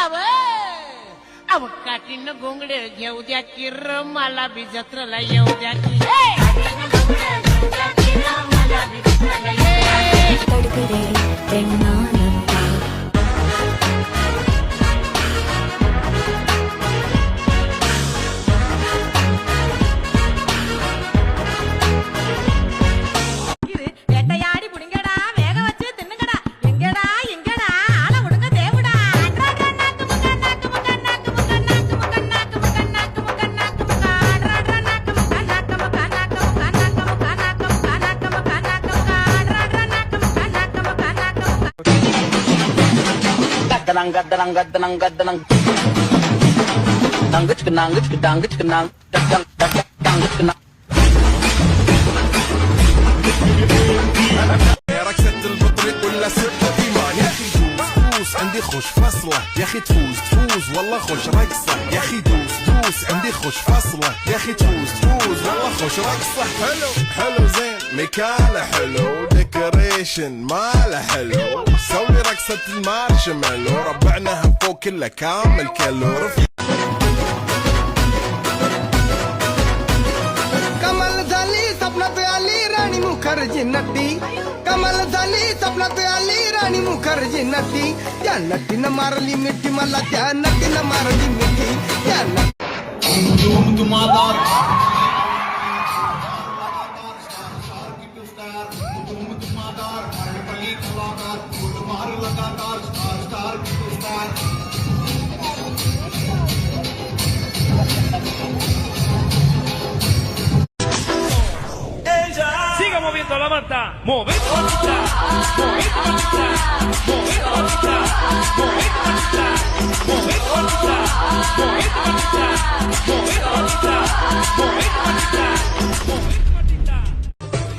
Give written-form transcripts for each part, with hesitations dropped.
अव काठीनं घोंगडे घेऊ द्या किर मला बी जत्रला येऊ द्या की gadang gadang gadang nanggut kenang ركسة البطريق ولا سرقة إيمان يا أخي دوس عندي خوش فصلة يا أخي تفوز والله خوش رقصة يا أخي دوس عندي خوش فصلة يا أخي تفوز والله خوش رقصة حلو زين مكانه حلو ديكوريشن ماله حلو سوي رقصة المارشميلو ربعناها فوق كله كامل كيلو कमल झाली स्वप्नात आली राणी मुखर्जी नटी कमल झाली स्वप्नात आली राणी मुखर्जी नटी त्या नटीनं मारली मिठी मला त्या नटीनं मारली मिठी त्या Siga moviendo la manta, movete mantita, movete mantita, movete mantita, movete mantita, movete mantita, movete mantita, movete mantita, movete mantita, movete mantita.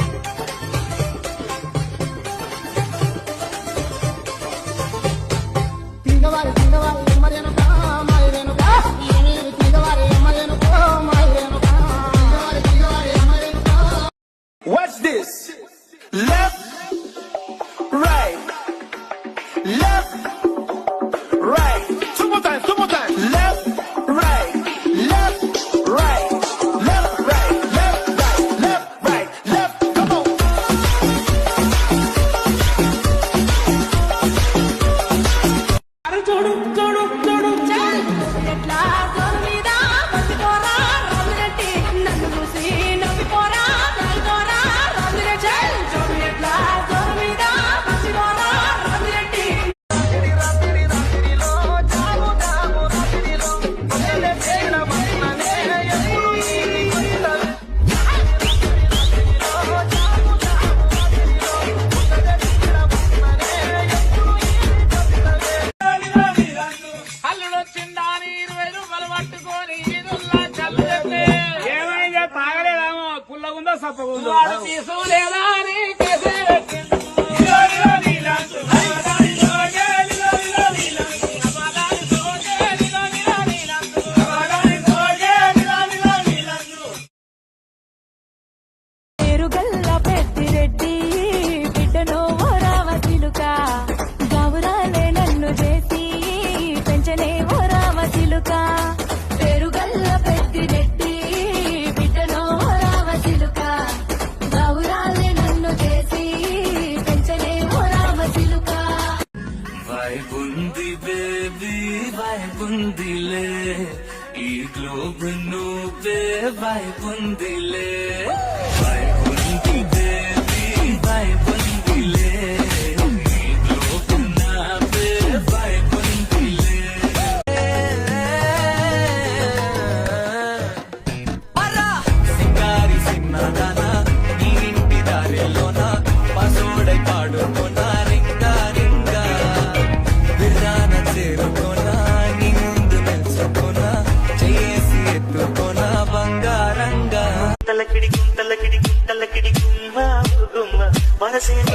What's this? Left, right, left, right. Two more times. Left, right, left, right, left, right, left, right, left, right, left. Come on. ఏమైందా తాగలేదామో పుల్లగుందో సప్పగుందో వైపుందిలే ఈ globe నువ్వే వైపుందిలే వైపుంది baby వైపుందిలే ఈ globe నావే వైపుందిలే సింగారి సిన్నదానా నీ ఇంటి దారిలోన పసోడై పాడుకున్నా రింగా రింగా విరాన చేరుకోనా నీ ముందు నిల్చుకోనా చేసి ఎత్తుకోనా బంగారంగా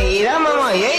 ఏరా మామ ఏ